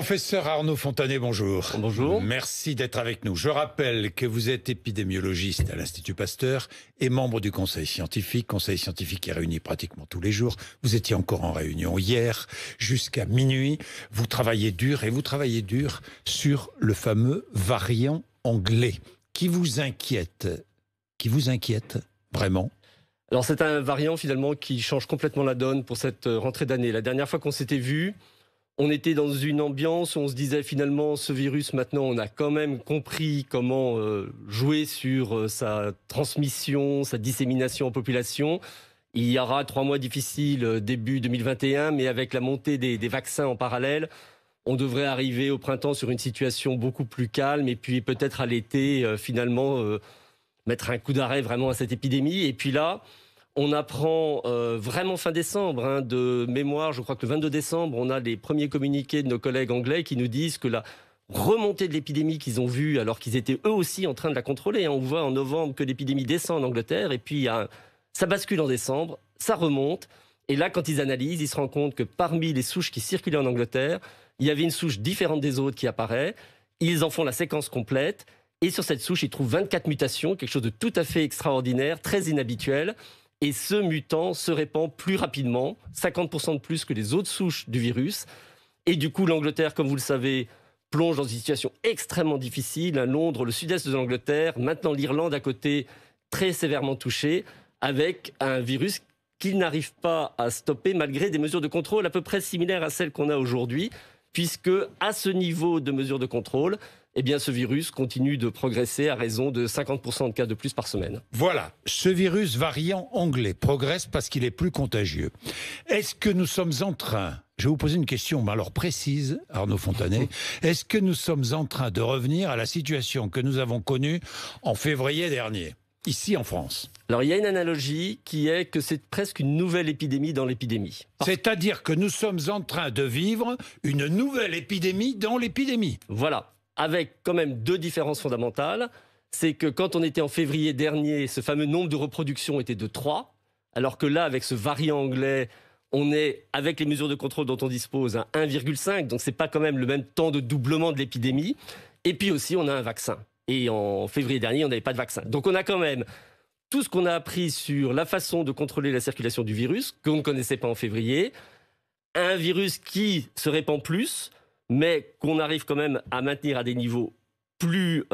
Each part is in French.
Professeur Arnaud Fontanet, bonjour. Bonjour. Merci d'être avec nous. Je rappelle que vous êtes épidémiologiste à l'Institut Pasteur et membre du conseil scientifique qui est réuni pratiquement tous les jours. Vous étiez encore en réunion hier jusqu'à minuit. Vous travaillez dur sur le fameux variant anglais qui vous inquiète vraiment. Alors c'est un variant finalement qui change complètement la donne pour cette rentrée d'année. La dernière fois qu'on s'était vu, on était dans une ambiance où on se disait finalement ce virus, maintenant on a quand même compris comment jouer sur sa transmission, sa dissémination en population. Il y aura 3 mois difficiles début 2021, mais avec la montée des vaccins en parallèle, on devrait arriver au printemps sur une situation beaucoup plus calme et puis peut-être à l'été finalement mettre un coup d'arrêt vraiment à cette épidémie. Et puis là, on apprend vraiment fin décembre, de mémoire, je crois que le 22 décembre, on a les premiers communiqués de nos collègues anglais qui nous disent que la remontée de l'épidémie qu'ils ont vue, alors qu'ils étaient eux aussi en train de la contrôler. On voit en novembre que l'épidémie descend en Angleterre, et puis ça bascule en décembre, ça remonte. Et là, quand ils analysent, ils se rendent compte que parmi les souches qui circulaient en Angleterre, il y avait une souche différente des autres qui apparaît. Ils en font la séquence complète. Et sur cette souche, ils trouvent 24 mutations, quelque chose de tout à fait extraordinaire, très inhabituel. Et ce mutant se répand plus rapidement, 50% de plus que les autres souches du virus. Et du coup, l'Angleterre, comme vous le savez, plonge dans une situation extrêmement difficile. Londres, le sud-est de l'Angleterre, maintenant l'Irlande à côté, très sévèrement touchée, avec un virus qui n'arrive pas à stopper malgré des mesures de contrôle à peu près similaires à celles qu'on a aujourd'hui, puisque à ce niveau de mesures de contrôle, eh bien, ce virus continue de progresser à raison de 50% de cas de plus par semaine. Voilà, ce virus variant anglais progresse parce qu'il est plus contagieux. Est-ce que nous sommes en train, je vais vous poser une question, mais alors précise, Arnaud Fontanet, est-ce que nous sommes en train de revenir à la situation que nous avons connue en février dernier, ici en France? Alors, il y a une analogie qui est que c'est presque une nouvelle épidémie dans l'épidémie. C'est-à-dire que nous sommes en train de vivre une nouvelle épidémie dans l'épidémie. Voilà. Avec quand même 2 différences fondamentales. C'est que quand on était en février dernier, ce fameux nombre de reproductions était de 3, alors que là, avec ce variant anglais, on est, avec les mesures de contrôle dont on dispose, à 1,5, donc c'est pas quand même le même temps de doublement de l'épidémie. Et puis aussi, on a un vaccin. Et en février dernier, on n'avait pas de vaccin. Donc on a quand même tout ce qu'on a appris sur la façon de contrôler la circulation du virus, qu'on ne connaissait pas en février, un virus qui se répand plus, mais qu'on arrive quand même à maintenir à des niveaux plus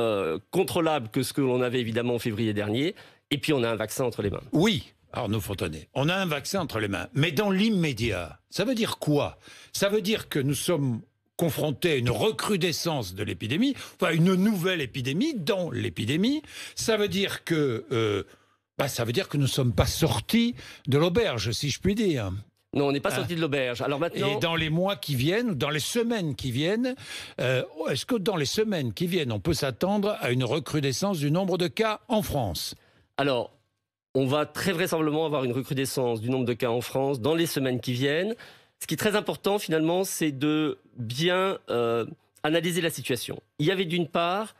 contrôlables que ce que l'on avait évidemment en février dernier. Et puis on a un vaccin entre les mains. Oui, Arnaud Fontanet, on a un vaccin entre les mains. Mais dans l'immédiat, ça veut dire quoi? Ça veut dire que nous sommes confrontés à une recrudescence de l'épidémie, enfin une nouvelle épidémie dans l'épidémie. Ça veut dire que nous ne sommes pas sortis de l'auberge, si je puis dire. Non, on n'est pas sorti de l'auberge. Alors maintenant... Et dans les mois qui viennent, dans les semaines qui viennent, est-ce que dans les semaines qui viennent, on peut s'attendre à une recrudescence du nombre de cas en France? Alors, on va très vraisemblablement avoir une recrudescence du nombre de cas en France dans les semaines qui viennent. Ce qui est très important, finalement, c'est de bien analyser la situation. Il y avait d'une part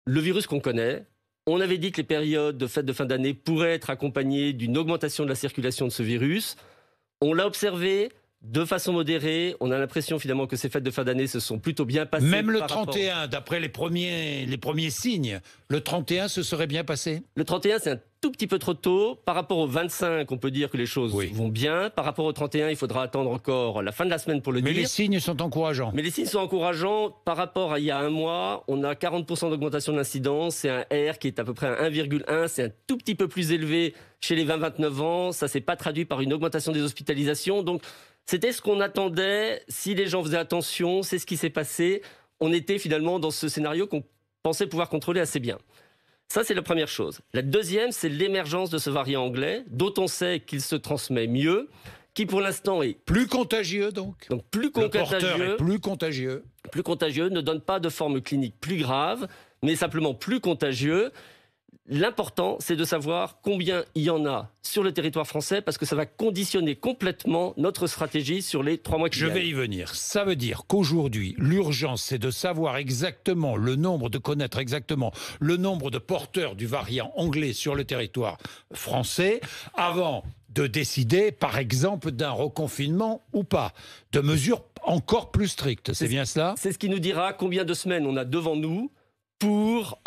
le virus qu'on connaît. On avait dit que les périodes de fêtes de fin d'année pourraient être accompagnées d'une augmentation de la circulation de ce virus. On l'a observé de façon modérée. On a l'impression finalement que ces fêtes de fin d'année se sont plutôt bien passées. Même le 31, d'après les premiers signes, le 31 se serait bien passé? Le 31, c'est un tout petit peu trop tôt. Par rapport au 25, on peut dire que les choses vont bien. Par rapport au 31, il faudra attendre encore la fin de la semaine pour le dire. Mais les signes sont encourageants. Mais les signes sont encourageants. Par rapport à il y a un mois, on a 40% d'augmentation de l'incidence. C'est un R qui est à peu près à 1,1. C'est un tout petit peu plus élevé chez les 20-29 ans. Ça ne s'est pas traduit par une augmentation des hospitalisations. Donc, c'était ce qu'on attendait. Si les gens faisaient attention, c'est ce qui s'est passé. On était finalement dans ce scénario qu'on pensait pouvoir contrôler assez bien. Ça, c'est la première chose. La deuxième, c'est l'émergence de ce variant anglais, dont on sait qu'il se transmet mieux, qui pour l'instant est... Plus contagieux, donc plus contagieux. Le porteur est plus contagieux. Plus contagieux, ne donne pas de forme clinique plus grave, mais simplement plus contagieux. L'important, c'est de savoir combien il y en a sur le territoire français, parce que ça va conditionner complètement notre stratégie sur les 3 mois qui viennent. Je vais y venir. Ça veut dire qu'aujourd'hui, l'urgence, c'est de savoir exactement de connaître exactement le nombre de porteurs du variant anglais sur le territoire français, avant de décider, par exemple, d'un reconfinement ou pas, de mesures encore plus strictes, c'est bien cela? C'est ce qui nous dira combien de semaines on a devant nous pour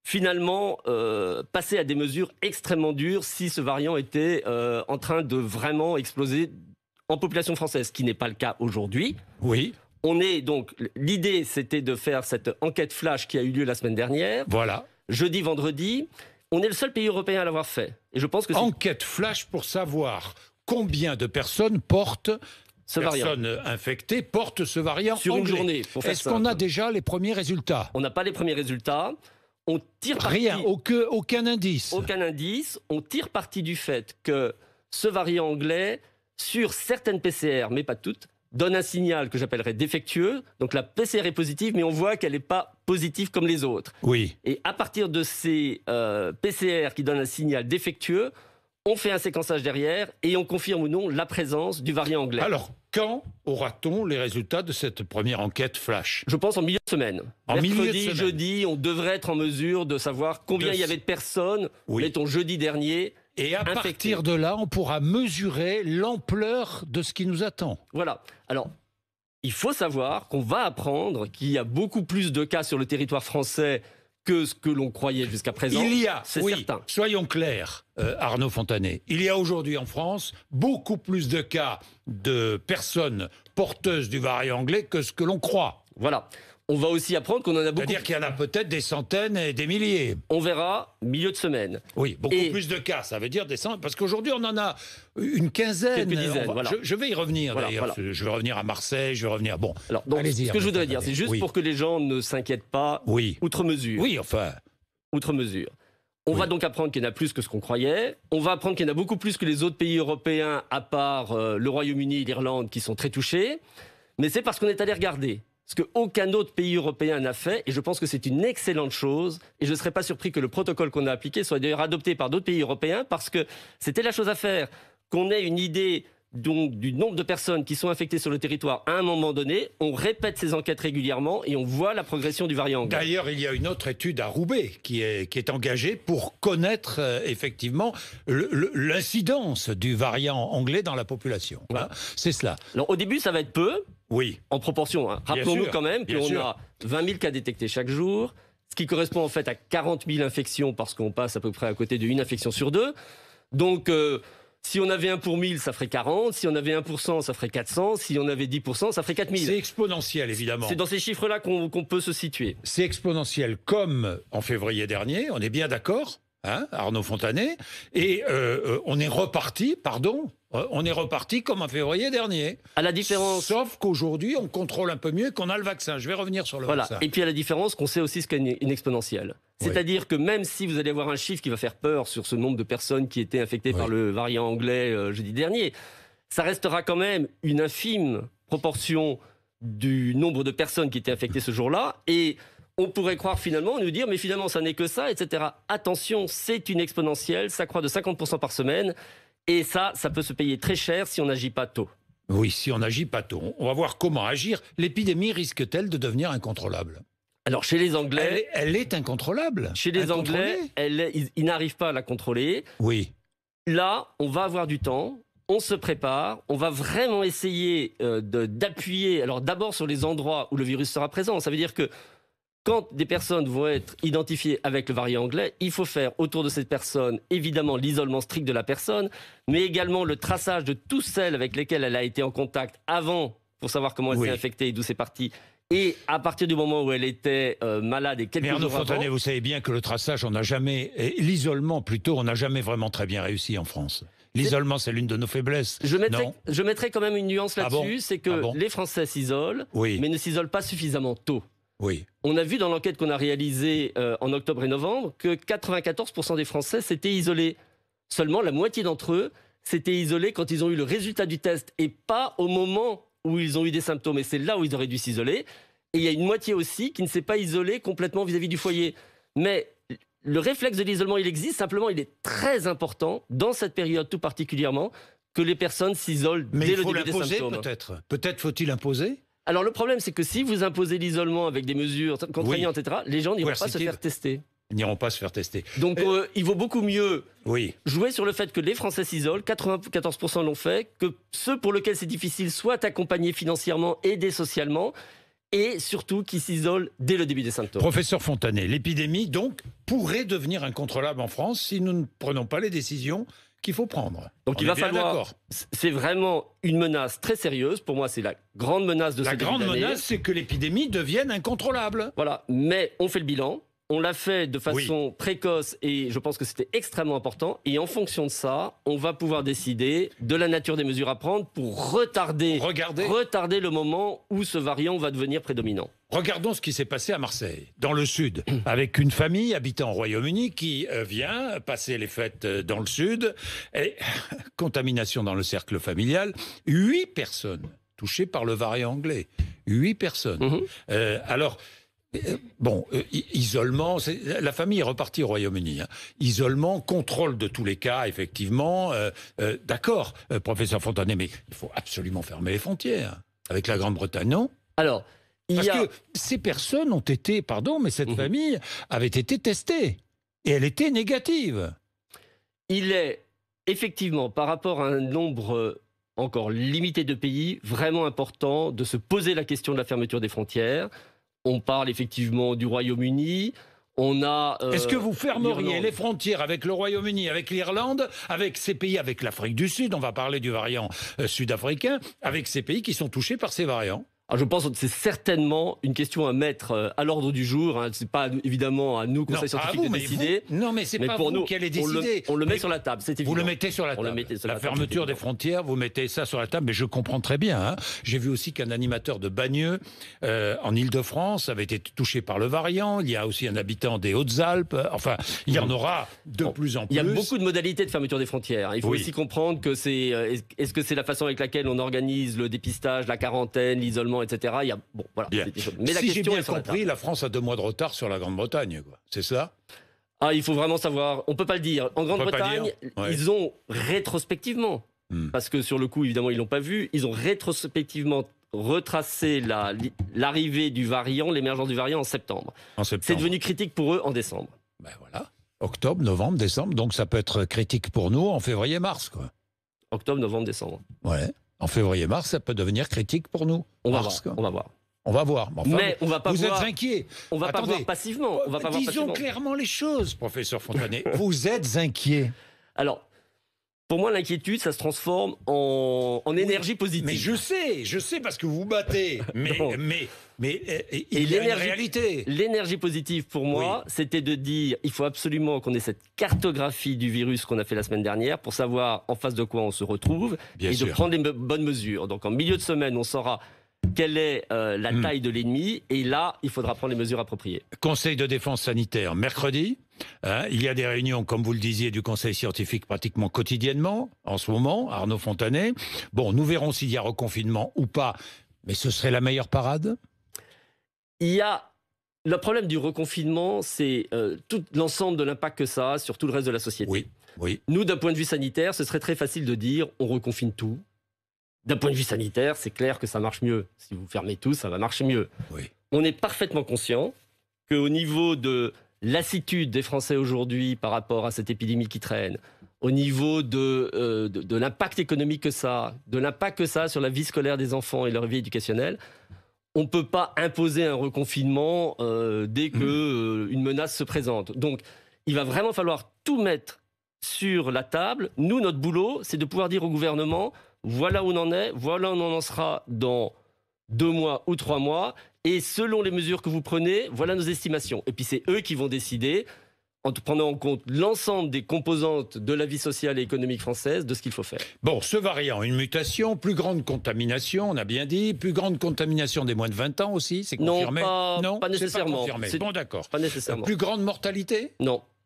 finalement passer à des mesures extrêmement dures si ce variant était en train de vraiment exploser en population française, ce qui n'est pas le cas aujourd'hui. Oui. L'idée, c'était de faire cette enquête flash qui a eu lieu la semaine dernière. Voilà. Jeudi, vendredi. On est le seul pays européen à l'avoir fait. Et je pense que enquête flash pour savoir combien de personnes portent ce variant. Infectées portent ce variant sur anglais. Une journée. Est-ce qu'on a déjà les premiers résultats? On n'a pas les premiers résultats. On tire rien, aucun indice. Aucun indice. On tire parti du fait que ce variant anglais, sur certaines PCR, mais pas toutes, donne un signal que j'appellerais défectueux. Donc la PCR est positive, mais on voit qu'elle n'est pas positive comme les autres. Oui. Et à partir de ces PCR qui donnent un signal défectueux, on fait un séquençage derrière et on confirme ou non la présence du variant anglais. Alors, quand aura-t-on les résultats de cette première enquête flash? Je pense en milieu de semaine. Mercredi, jeudi, on devrait être en mesure de savoir combien il y avait de personnes, mettons jeudi dernier. Et à partir de là, on pourra mesurer l'ampleur de ce qui nous attend. Voilà. Alors, il faut savoir qu'on va apprendre qu'il y a beaucoup plus de cas sur le territoire français que ce que l'on croyait jusqu'à présent. Il y a, certain. Soyons clairs, Arnaud Fontanet, il y a aujourd'hui en France beaucoup plus de cas de personnes porteuses du variant anglais que ce que l'on croit. Voilà. On va aussi apprendre qu'on en a beaucoup. C'est-à-dire qu'il y en a peut-être des centaines et des milliers. On verra milieu de semaine. Oui, beaucoup plus de cas, ça veut dire des centaines. Parce qu'aujourd'hui, on en a une quinzaine. Quelques dizaines, voilà. Je vais y revenir, d'ailleurs. Voilà. Je vais revenir à Marseille, je vais revenir... Bon, alors, donc, ce que je voudrais dire, c'est juste pour que les gens ne s'inquiètent pas, outre mesure. Oui, enfin... Outre mesure. On va donc apprendre qu'il y en a plus que ce qu'on croyait. On va apprendre qu'il y en a beaucoup plus que les autres pays européens, à part le Royaume-Uni et l'Irlande, qui sont très touchés. Mais c'est parce qu'on est allé regarder. Ce qu'aucun autre pays européen n'a fait, et je pense que c'est une excellente chose, et je ne serais pas surpris que le protocole qu'on a appliqué soit d'ailleurs adopté par d'autres pays européens, parce que c'était la chose à faire, qu'on ait une idée donc, du nombre de personnes qui sont infectées sur le territoire à un moment donné, on répète ces enquêtes régulièrement, et on voit la progression du variant anglais. D'ailleurs, il y a une autre étude à Roubaix qui est engagée pour connaître effectivement l'incidence du variant anglais dans la population. Hein, c'est cela. Alors, au début, ça va être peu. Oui. En proportion. Hein. Rappelons-nous quand même qu'on a 20 000 cas détectés chaque jour, ce qui correspond en fait à 40 000 infections parce qu'on passe à peu près à côté d'une infection sur deux. Donc, si on avait 1 pour 1000, ça ferait 40. Si on avait 1%, ça ferait 400. Si on avait 10%, ça ferait 4000. C'est exponentiel, évidemment. C'est dans ces chiffres-là qu'on peut se situer. C'est exponentiel comme en février dernier, on est bien d'accord, hein, Arnaud Fontanet. Et on est reparti, comme en février dernier. À la différence... Sauf qu'aujourd'hui, on contrôle un peu mieux et qu'on a le vaccin. Je vais revenir sur le vaccin. Et puis à la différence qu'on sait aussi ce qu'est une exponentielle. C'est-à-dire que même si vous allez avoir un chiffre qui va faire peur sur ce nombre de personnes qui étaient infectées par le variant anglais jeudi dernier, ça restera quand même une infime proportion du nombre de personnes qui étaient infectées ce jour-là. Et on pourrait croire finalement, nous dire, mais finalement ça n'est que ça, etc. Attention, c'est une exponentielle, ça croît de 50% par semaine. Et ça peut se payer très cher si on n'agit pas tôt. Oui, si on n'agit pas tôt. On va voir comment agir. L'épidémie risque-t-elle de devenir incontrôlable? Alors, chez les Anglais... Elle est incontrôlable. Chez les Anglais, ils n'arrivent pas à la contrôler. Oui. Là, on va avoir du temps, on se prépare, on va vraiment essayer d'appuyer, alors d'abord sur les endroits où le virus sera présent. Ça veut dire que quand des personnes vont être identifiées avec le variant anglais, il faut faire autour de cette personne, évidemment, l'isolement strict de la personne, mais également le traçage de toutes celles avec lesquelles elle a été en contact avant, pour savoir comment elle s'est infectée et d'où c'est parti. Et à partir du moment où elle était malade et quelques jours avant... Fontanet, vous savez bien que le traçage, l'isolement plutôt, on n'a jamais vraiment très bien réussi en France. L'isolement, c'est l'une de nos faiblesses. Je mettrais quand même une nuance là-dessus, c'est que les Français s'isolent, mais ne s'isolent pas suffisamment tôt. Oui. On a vu dans l'enquête qu'on a réalisée en octobre et novembre que 94% des Français s'étaient isolés. Seulement la moitié d'entre eux s'étaient isolés quand ils ont eu le résultat du test et pas au moment où ils ont eu des symptômes. Et c'est là où ils auraient dû s'isoler. Et il y a une moitié aussi qui ne s'est pas isolée complètement vis-à-vis du foyer. Mais le réflexe de l'isolement, il existe. Simplement, il est très important, dans cette période tout particulièrement, que les personnes s'isolent dès le début des symptômes. Peut-être faut-il imposer? Alors le problème, c'est que si vous imposez l'isolement avec des mesures contraignantes, etc., les gens n'iront pas se faire tester. Ils n'iront pas se faire tester. Donc il vaut beaucoup mieux Oui. jouer sur le fait que les Français s'isolent, 94% l'ont fait, que ceux pour lesquels c'est difficile soient accompagnés financièrement, aidés socialement, et surtout qu'ils s'isolent dès le début des symptômes. Professeur Fontanet, l'épidémie, donc, pourrait devenir incontrôlable en France si nous ne prenons pas les décisions qu'il faut prendre. Donc il va falloir... C'est vraiment une menace très sérieuse. Pour moi, c'est la grande menace de cette année. La grande menace, c'est que l'épidémie devienne incontrôlable. Voilà, mais on fait le bilan. On l'a fait de façon précoce et je pense que c'était extrêmement important. Et en fonction de ça, on va pouvoir décider de la nature des mesures à prendre pour retarder le moment où ce variant va devenir prédominant. Regardons ce qui s'est passé à Marseille, dans le sud, avec une famille habitant au Royaume-Uni qui vient passer les fêtes dans le sud. Et contamination dans le cercle familial, 8 personnes touchées par le variant anglais. 8 personnes. Alors... Bon, isolement, la famille est repartie au Royaume-Uni. Hein. Isolement, contrôle de tous les cas, effectivement. D'accord, professeur Fontanet, mais il faut absolument fermer les frontières. Avec la Grande-Bretagne, non? Alors, Parce que ces personnes ont été, pardon, mais cette famille avait été testée. Et elle était négative. Il est effectivement, par rapport à un nombre encore limité de pays, vraiment important de se poser la question de la fermeture des frontières. On parle effectivement du Royaume-Uni. On a. Est-ce que vous fermeriez les frontières avec le Royaume-Uni, avec l'Irlande, avec ces pays, avec l'Afrique du Sud, on va parler du variant sud-africain, avec ces pays qui sont touchés par ces variants? Je pense que c'est certainement une question à mettre à l'ordre du jour. Ce n'est pas évidemment à nous, conseil scientifique, de décider. Non, mais c'est pas vous qui allez décider. On le met sur la table, c'est évident. Vous le mettez sur la table. La fermeture des frontières, vous mettez ça sur la table, mais je comprends très bien. Hein. J'ai vu aussi qu'un animateur de Bagneux, en Île-de-France, avait été touché par le variant. Il y a aussi un habitant des Hautes-Alpes. Enfin, il y en aura de plus en plus. Il y a beaucoup de modalités de fermeture des frontières. Il faut aussi comprendre que c'est... Est-ce que c'est la façon avec laquelle on organise le dépistage, la quarantaine, l'isolement, etc. Il y a, voilà, mais si j'ai bien compris, la France a 2 mois de retard sur la Grande-Bretagne, c'est ça? Il faut vraiment savoir. On peut pas le dire. En Grande-Bretagne, ils ont rétrospectivement, parce que sur le coup, évidemment, ils l'ont pas vu. Ils ont rétrospectivement retracé l'arrivée du variant, l'émergence du variant en septembre. C'est devenu critique pour eux en décembre. Ben voilà. Octobre, novembre, décembre. Donc ça peut être critique pour nous en février-mars, quoi. Octobre, novembre, décembre. Ouais. En février-mars, ça peut devenir critique pour nous. On va voir. On va voir. Enfin, mais on va pas vous êtes inquiet. On va pas voir passivement. Disons clairement les choses, professeur Fontanet. Vous êtes inquiet. Alors, pour moi, l'inquiétude, ça se transforme en énergie positive. Mais je sais parce que vous vous battez. Mais il y a une réalité. L'énergie positive, pour moi, c'était de dire il faut absolument qu'on ait cette cartographie du virus qu'on a fait la semaine dernière pour savoir en face de quoi on se retrouve de prendre les bonnes mesures. Donc, en milieu de semaine, on saura quelle est la taille de l'ennemi et là, il faudra prendre les mesures appropriées. Conseil de défense sanitaire, mercredi. Il y a des réunions, comme vous le disiez, du Conseil scientifique pratiquement quotidiennement, en ce moment, Arnaud Fontanet. Bon, nous verrons s'il y a reconfinement ou pas, mais ce serait la meilleure parade? Le problème du reconfinement, c'est tout l'ensemble de l'impact que ça a sur tout le reste de la société. Oui. Nous, d'un point de vue sanitaire, ce serait très facile de dire on reconfine tout. D'un point de vue sanitaire, c'est clair que ça marche mieux. Si vous fermez tout, ça va marcher mieux. On est parfaitement conscient qu'au niveau de lassitude des Français aujourd'hui par rapport à cette épidémie qui traîne, au niveau de l'impact économique que ça a, de l'impact que ça a sur la vie scolaire des enfants et leur vie éducationnelle, on ne peut pas imposer un reconfinement dès qu'une menace se présente. Donc, il va vraiment falloir tout mettre sur la table. Nous, notre boulot, c'est de pouvoir dire au gouvernement, voilà où on en est, voilà où on en sera dans 2 mois ou 3 mois, et selon les mesures que vous prenez, voilà nos estimations. Et puis c'est eux qui vont décider, en prenant en compte l'ensemble des composantes de la vie sociale et économique française, de ce qu'il faut faire. Bon, ce variant, une mutation, plus grande contamination, on a bien dit, plus grande contamination des moins de 20 ans aussi, c'est confirmé? Non, pas nécessairement. Pas confirmé. Bon, d'accord. Pas nécessairement. Plus grande mortalité?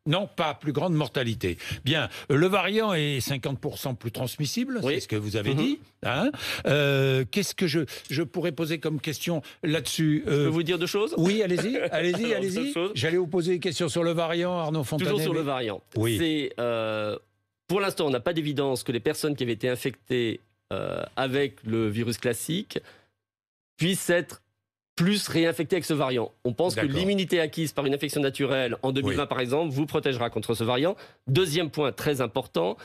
Non, pas plus grande mortalité. Bien, le variant est 50% plus transmissible, c'est ce que vous avez dit. Hein, qu'est-ce que je pourrais poser comme question là-dessus? Je peux vous dire 2 choses? Oui, allez-y. J'allais vous poser une question sur le variant, Arnaud Fontanet. Toujours sur le variant. Oui. Pour l'instant, on n'a pas d'évidence que les personnes qui avaient été infectées avec le virus classique puissent être plus réinfectés avec ce variant. On pense que l'immunité acquise par une infection naturelle en 2020, par exemple, vous protégera contre ce variant. Deuxième point très important,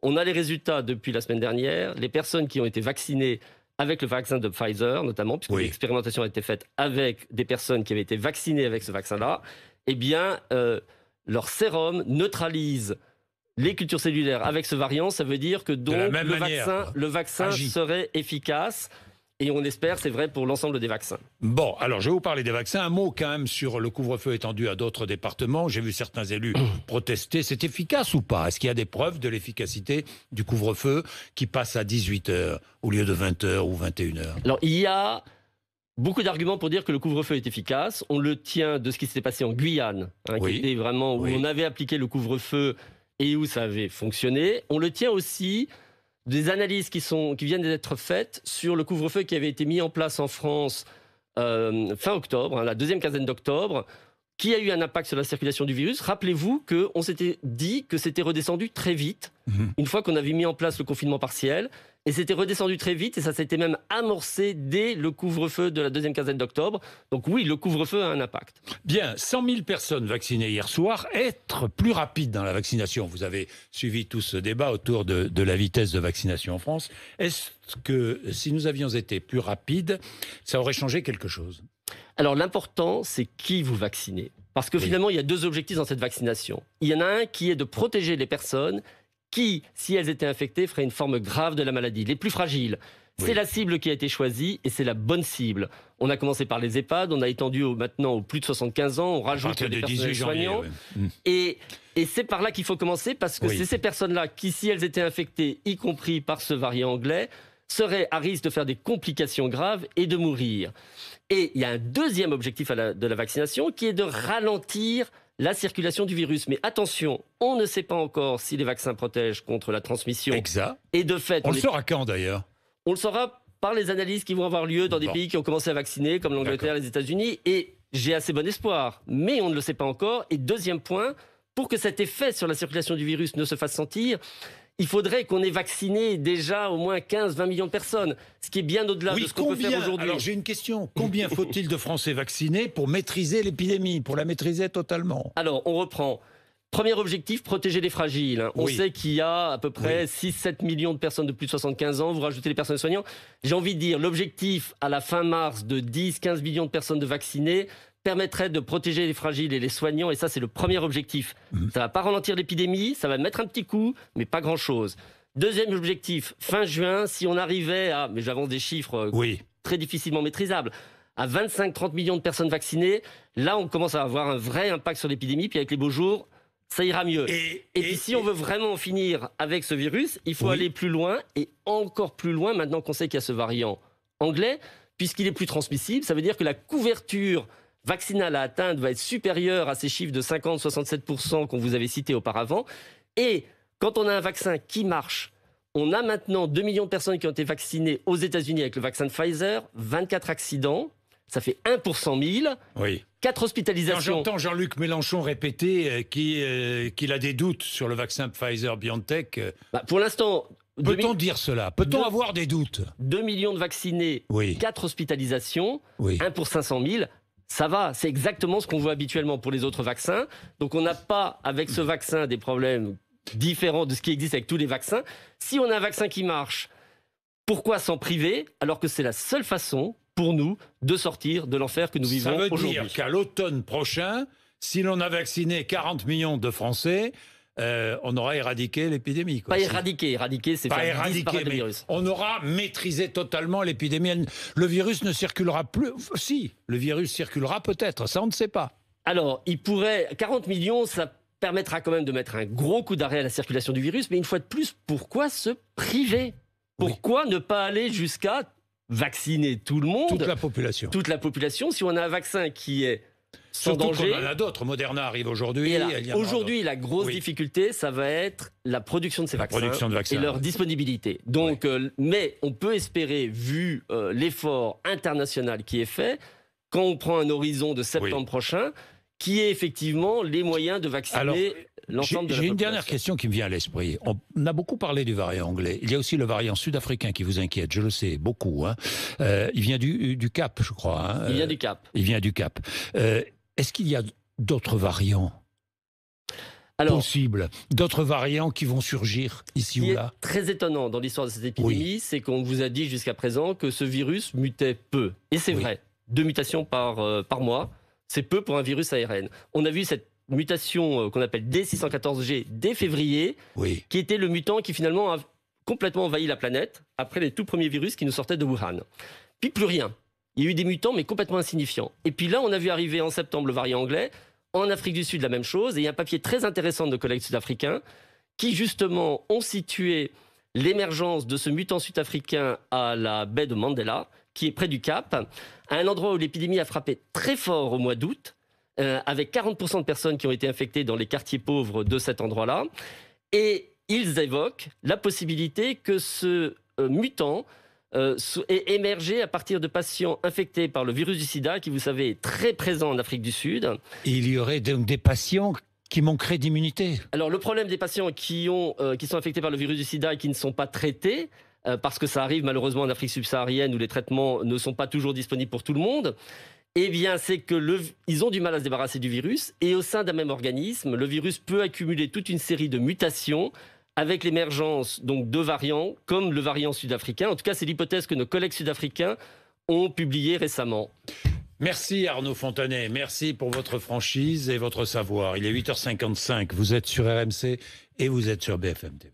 on a les résultats depuis la semaine dernière. Les personnes qui ont été vaccinées avec le vaccin de Pfizer, notamment, puisque l'expérimentation a été faite avec des personnes qui avaient été vaccinées avec ce vaccin-là, eh bien, leur sérum neutralise les cultures cellulaires avec ce variant. Ça veut dire que donc le vaccin serait efficace. Et on espère, c'est vrai, pour l'ensemble des vaccins. Bon, alors je vais vous parler des vaccins. Un mot quand même sur le couvre-feu étendu à d'autres départements. J'ai vu certains élus protester. C'est efficace ou pas? Est-ce qu'il y a des preuves de l'efficacité du couvre-feu qui passe à 18h au lieu de 20h ou 21h? Alors, il y a beaucoup d'arguments pour dire que le couvre-feu est efficace. On le tient de ce qui s'était passé en Guyane, qui était vraiment où on avait appliqué le couvre-feu et où ça avait fonctionné. On le tient aussi des analyses qui viennent d'être faites sur le couvre-feu qui avait été mis en place en France fin octobre, la deuxième quinzaine d'octobre, qui a eu un impact sur la circulation du virus. Rappelez-vous qu'on s'était dit que c'était redescendu très vite, une fois qu'on avait mis en place le confinement partiel, et c'était redescendu très vite, et ça s'était même amorcé dès le couvre-feu de la deuxième quinzaine d'octobre. Donc oui, le couvre-feu a un impact. Bien, 100 000 personnes vaccinées hier soir. Être plus rapide dans la vaccination, vous avez suivi tout ce débat autour de la vitesse de vaccination en France. Est-ce que si nous avions été plus rapides, ça aurait changé quelque chose? Alors l'important, c'est qui vous vaccinez. Parce que finalement, il y a deux objectifs dans cette vaccination. Il y en a un qui est de protéger les personnes qui, si elles étaient infectées, feraient une forme grave de la maladie, les plus fragiles. C'est la cible qui a été choisie et c'est la bonne cible. On a commencé par les EHPAD, on a étendu maintenant aux plus de 75 ans, on rajoute les personnels soignants. Et c'est par là qu'il faut commencer parce que c'est ces personnes-là qui, si elles étaient infectées, y compris par ce variant anglais, seraient à risque de faire des complications graves et de mourir. Et il y a un deuxième objectif de la vaccination qui est de ralentir la circulation du virus. Mais attention, on ne sait pas encore si les vaccins protègent contre la transmission. Exact. Et de fait, on le saura quand d'ailleurs? On le saura par les analyses qui vont avoir lieu dans des pays qui ont commencé à vacciner, comme l'Angleterre, les États-Unis. Et j'ai assez bon espoir. Mais on ne le sait pas encore. Et deuxième point, pour que cet effet sur la circulation du virus ne se fasse sentir, il faudrait qu'on ait vacciné déjà au moins 15-20 millions de personnes, ce qui est bien au-delà de ce qu'on peut faire aujourd'hui. Alors j'ai une question. Combien faut-il de Français vaccinés pour maîtriser l'épidémie, pour la maîtriser totalement? Alors, on reprend. Premier objectif, protéger les fragiles. On sait qu'il y a à peu près 6-7 millions de personnes de plus de 75 ans. Vous rajoutez les personnes soignantes. J'ai envie de dire, l'objectif à la fin mars de 10-15 millions de personnes de vaccinées permettrait de protéger les fragiles et les soignants. Et ça, c'est le premier objectif. Ça ne va pas ralentir l'épidémie, ça va mettre un petit coup, mais pas grand-chose. Deuxième objectif, fin juin, si on arrivait à, mais j'avance des chiffres très difficilement maîtrisables, à 25-30 millions de personnes vaccinées, là, on commence à avoir un vrai impact sur l'épidémie. Puis avec les beaux jours, ça ira mieux. Et puis si on veut vraiment en finir avec ce virus, il faut aller plus loin, et encore plus loin, maintenant qu'on sait qu'il y a ce variant anglais, puisqu'il est plus transmissible. Ça veut dire que la couverture vaccinale à atteindre va être supérieure à ces chiffres de 50-67% qu'on vous avait cités auparavant. Et quand on a un vaccin qui marche, on a maintenant 2 millions de personnes qui ont été vaccinées aux États-Unis avec le vaccin de Pfizer, 24 accidents, ça fait 1 pour 100 000, 4 hospitalisations. Quand j'entends Jean-Luc Mélenchon répéter qu'il a des doutes sur le vaccin Pfizer-BioNTech... pour l'instant... Peut-on dire cela? Peut-on avoir des doutes? 2 millions de vaccinés, 4 hospitalisations, 1 pour 500 000... Ça va, c'est exactement ce qu'on voit habituellement pour les autres vaccins. Donc on n'a pas, avec ce vaccin, des problèmes différents de ce qui existe avec tous les vaccins. Si on a un vaccin qui marche, pourquoi s'en priver alors que c'est la seule façon pour nous de sortir de l'enfer que nous vivons aujourd'hui? Ça veut dire qu'à l'automne prochain, si l'on a vacciné 40 millions de Français... on aura éradiqué l'épidémie. Pas éradiqué, c'est faire disparaître le virus. On aura maîtrisé totalement l'épidémie. Le virus ne circulera plus. Si, le virus circulera peut-être, ça on ne sait pas. Alors, 40 millions, ça permettra quand même de mettre un gros coup d'arrêt à la circulation du virus, mais une fois de plus, pourquoi se priver? Pourquoi ne pas aller jusqu'à vacciner tout le monde? Toute la population. Toute la population, si on a un vaccin qui est sans danger. Surtout qu'on en a d'autres. Moderna arrive aujourd'hui. Aujourd'hui, la grosse difficulté, ça va être la production de ces vaccins et leur disponibilité. Donc, mais on peut espérer, vu l'effort international qui est fait, quand on prend un horizon de septembre prochain, qui ait effectivement les moyens de vacciner l'ensemble de la population. J'ai une dernière question qui me vient à l'esprit. On a beaucoup parlé du variant anglais. Il y a aussi le variant sud-africain qui vous inquiète, je le sais, beaucoup. Hein. Il vient du Cap, je crois. Hein. Il vient du Cap. Il vient du Cap. Est-ce qu'il y a d'autres variants possibles, d'autres variants qui vont surgir ici ou là? Très étonnant dans l'histoire de cette épidémie, c'est qu'on vous a dit jusqu'à présent que ce virus mutait peu. Et c'est vrai, 2 mutations par mois, c'est peu pour un virus ARN. On a vu cette mutation qu'on appelle D614G dès février, qui était le mutant qui finalement a complètement envahi la planète après les tout premiers virus qui nous sortaient de Wuhan. Puis plus rien. Il y a eu des mutants, mais complètement insignifiants. Et puis là, on a vu arriver en septembre le variant anglais. En Afrique du Sud, la même chose. Et il y a un papier très intéressant de nos collègues sud-africains qui, justement, ont situé l'émergence de ce mutant sud-africain à la baie de Mandela, qui est près du Cap, à un endroit où l'épidémie a frappé très fort au mois d'août, avec 40% de personnes qui ont été infectées dans les quartiers pauvres de cet endroit-là. Et ils évoquent la possibilité que ce mutant est émergé à partir de patients infectés par le virus du sida, qui, vous savez, est très présent en Afrique du Sud. Et il y aurait donc des patients qui manqueraient d'immunité. Alors, le problème des patients qui sont infectés par le virus du sida et qui ne sont pas traités, parce que ça arrive malheureusement en Afrique subsaharienne où les traitements ne sont pas toujours disponibles pour tout le monde, eh bien, c'est que ils ont du mal à se débarrasser du virus. Et au sein d'un même organisme, le virus peut accumuler toute une série de mutations, avec l'émergence donc de variants comme le variant sud-africain. En tout cas, c'est l'hypothèse que nos collègues sud-africains ont publiée récemment. Merci Arnaud Fontanet, merci pour votre franchise et votre savoir. Il est 8h55, vous êtes sur RMC et vous êtes sur BFM TV.